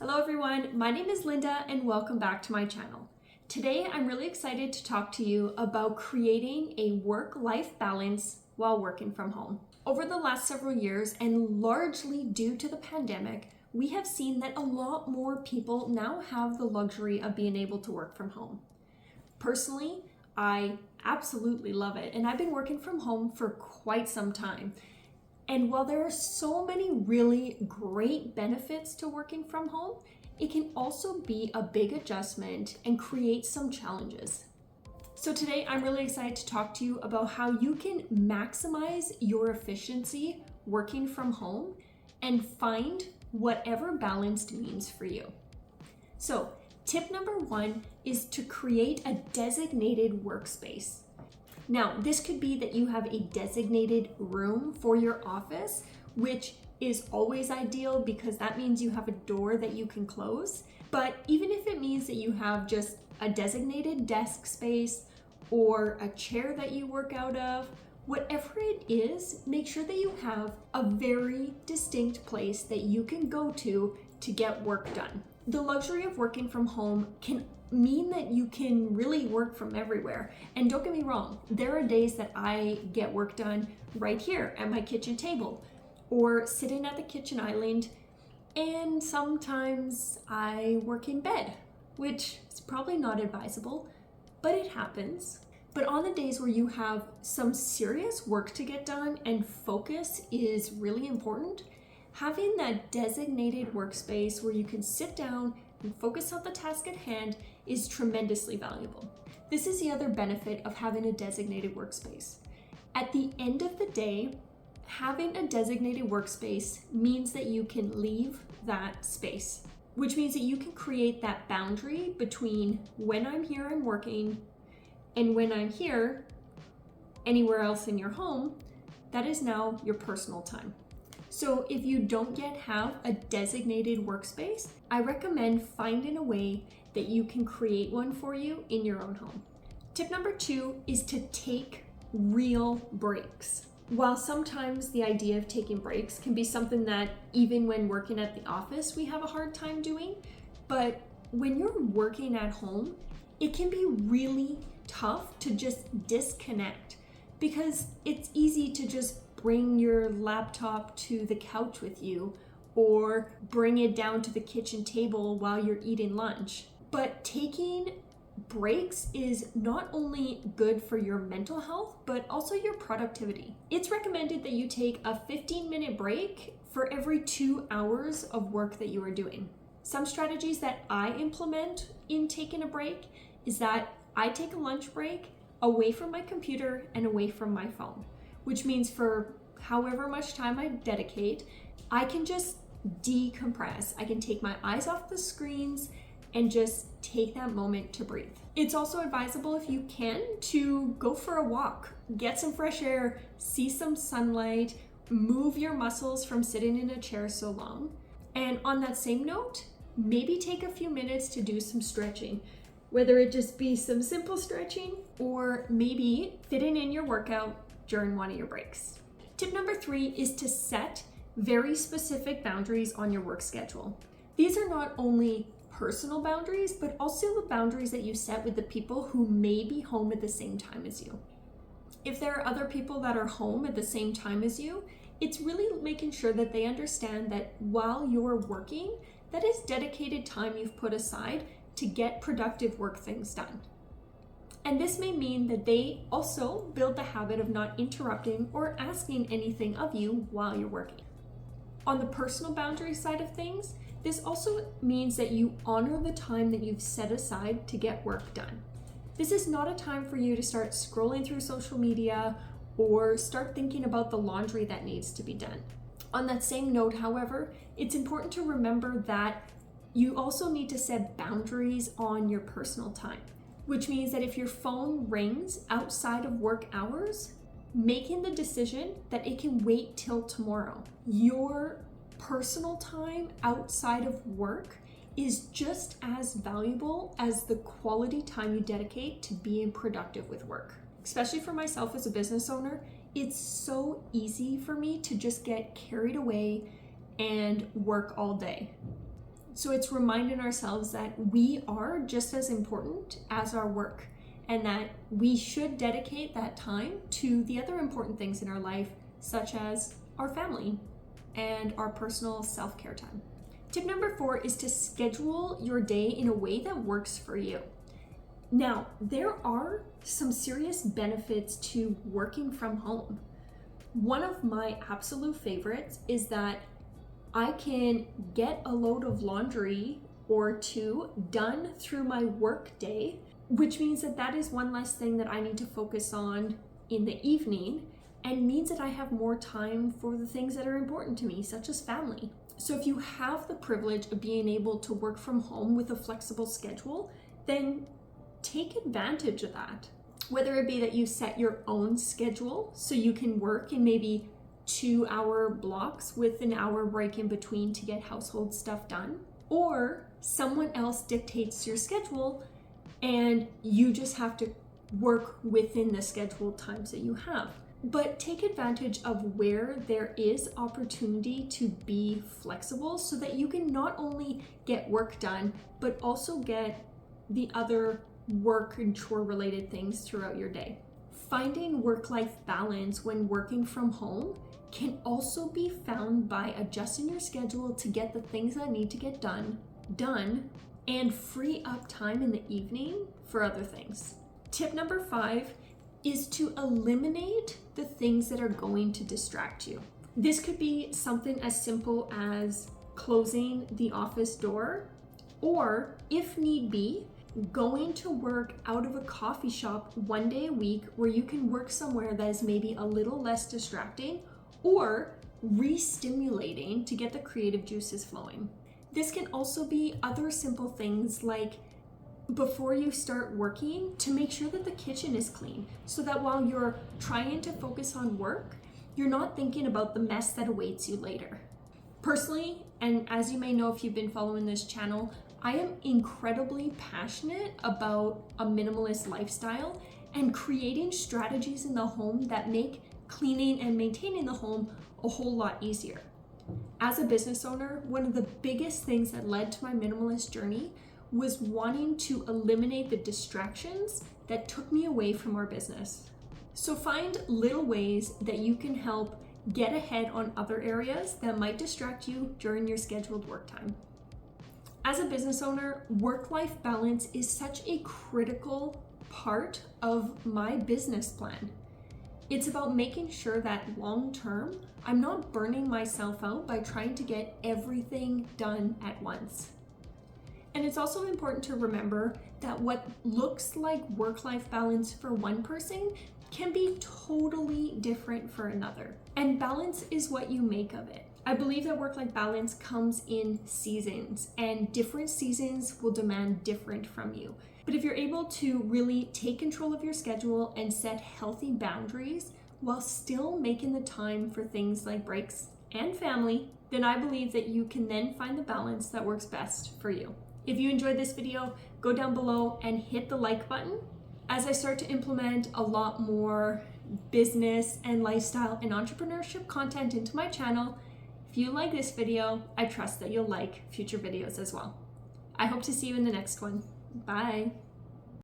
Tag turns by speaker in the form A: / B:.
A: Hello everyone, my name is Linda and welcome back to my channel. Today I'm really excited to talk to you about creating a work-life balance while working from home. Over the last several years, and largely due to the pandemic, we have seen that a lot more people now have the luxury of being able to work from home. Personally, I absolutely love it, and I've been working from home for quite some time. And while there are so many really great benefits to working from home, it can also be a big adjustment and create some challenges. So today I'm really excited to talk to you about how you can maximize your efficiency working from home and find whatever balanced means for you. So tip number one is to create a designated workspace. Now, this could be that you have a designated room for your office, which is always ideal because that means you have a door that you can close. But even if it means that you have just a designated desk space or a chair that you work out of, whatever it is, make sure that you have a very distinct place that you can go to get work done. The luxury of working from home can mean that you can really work from everywhere. And don't get me wrong, there are days that I get work done right here at my kitchen table or sitting at the kitchen island, and sometimes I work in bed, which is probably not advisable, but it happens. But on the days where you have some serious work to get done and focus is really important, having that designated workspace where you can sit down and focus on the task at hand is tremendously valuable. This is the other benefit of having a designated workspace. At the end of the day, having a designated workspace means that you can leave that space, which means that you can create that boundary between when I'm here and working and when I'm here anywhere else in your home. That is now your personal time. So if you don't yet have a designated workspace, I recommend finding a way that you can create one for you in your own home. Tip number two is to take real breaks. While sometimes the idea of taking breaks can be something that even when working at the office, we have a hard time doing, but when you're working at home, it can be really tough to just disconnect because it's easy to just bring your laptop to the couch with you or bring it down to the kitchen table while you're eating lunch. But taking breaks is not only good for your mental health, but also your productivity. It's recommended that you take a 15-minute break for every 2 hours of work that you are doing. Some strategies that I implement in taking a break is that I take a lunch break away from my computer and away from my phone, which means for however much time I dedicate, I can just decompress. I can take my eyes off the screens and just take that moment to breathe. It's also advisable, if you can, to go for a walk, get some fresh air, see some sunlight, move your muscles from sitting in a chair so long. And on that same note, maybe take a few minutes to do some stretching, whether it just be some simple stretching or maybe fitting in your workout during one of your breaks. Tip number three is to set very specific boundaries on your work schedule. These are not only personal boundaries, but also the boundaries that you set with the people who may be home at the same time as you. If there are other people that are home at the same time as you, it's really making sure that they understand that while you're working, that is dedicated time you've put aside to get productive work things done. And this may mean that they also build the habit of not interrupting or asking anything of you while you're working. On the personal boundary side of things, this also means that you honor the time that you've set aside to get work done. This is not a time for you to start scrolling through social media or start thinking about the laundry that needs to be done. On that same note, however, it's important to remember that you also need to set boundaries on your personal time, which means that if your phone rings outside of work hours, making the decision that it can wait till tomorrow. Your personal time outside of work is just as valuable as the quality time you dedicate to being productive with work. Especially for myself as a business owner, it's so easy for me to just get carried away and work all day. So it's reminding ourselves that we are just as important as our work, and that we should dedicate that time to the other important things in our life, such as our family and our personal self-care time. Tip number 4 is to schedule your day in a way that works for you. Now, there are some serious benefits to working from home. One of my absolute favorites is that I can get a load of laundry or two done through my work day, which means that that is one less thing that I need to focus on in the evening, and means that I have more time for the things that are important to me, such as family. So if you have the privilege of being able to work from home with a flexible schedule, then take advantage of that. Whether it be that you set your own schedule so you can work in maybe 2-hour blocks with an hour break in between to get household stuff done, or someone else dictates your schedule and you just have to work within the scheduled times that you have. But take advantage of where there is opportunity to be flexible so that you can not only get work done, but also get the other work and chore related things throughout your day. Finding work-life balance when working from home can also be found by adjusting your schedule to get the things that need to get done, and free up time in the evening for other things. Tip number 5 is to eliminate the things that are going to distract you. This could be something as simple as closing the office door, or if need be, going to work out of a coffee shop one day a week where you can work somewhere that is maybe a little less distracting or re-stimulating to get the creative juices flowing. This can also be other simple things like before you start working, to make sure that the kitchen is clean so that while you're trying to focus on work, you're not thinking about the mess that awaits you later. Personally, and as you may know if you've been following this channel, I am incredibly passionate about a minimalist lifestyle and creating strategies in the home that make cleaning and maintaining the home a whole lot easier. As a business owner, one of the biggest things that led to my minimalist journey was wanting to eliminate the distractions that took me away from our business. So find little ways that you can help get ahead on other areas that might distract you during your scheduled work time. As a business owner, work-life balance is such a critical part of my business plan. It's about making sure that long-term, I'm not burning myself out by trying to get everything done at once. And it's also important to remember that what looks like work-life balance for one person can be totally different for another. And balance is what you make of it. I believe that work-life balance comes in seasons, and different seasons will demand different from you. But if you're able to really take control of your schedule and set healthy boundaries while still making the time for things like breaks and family, then I believe that you can then find the balance that works best for you. If you enjoyed this video, go down below and hit the like button. As I start to implement a lot more business and lifestyle and entrepreneurship content into my channel, if you like this video, I trust that you'll like future videos as well. I hope to see you in the next one. Bye.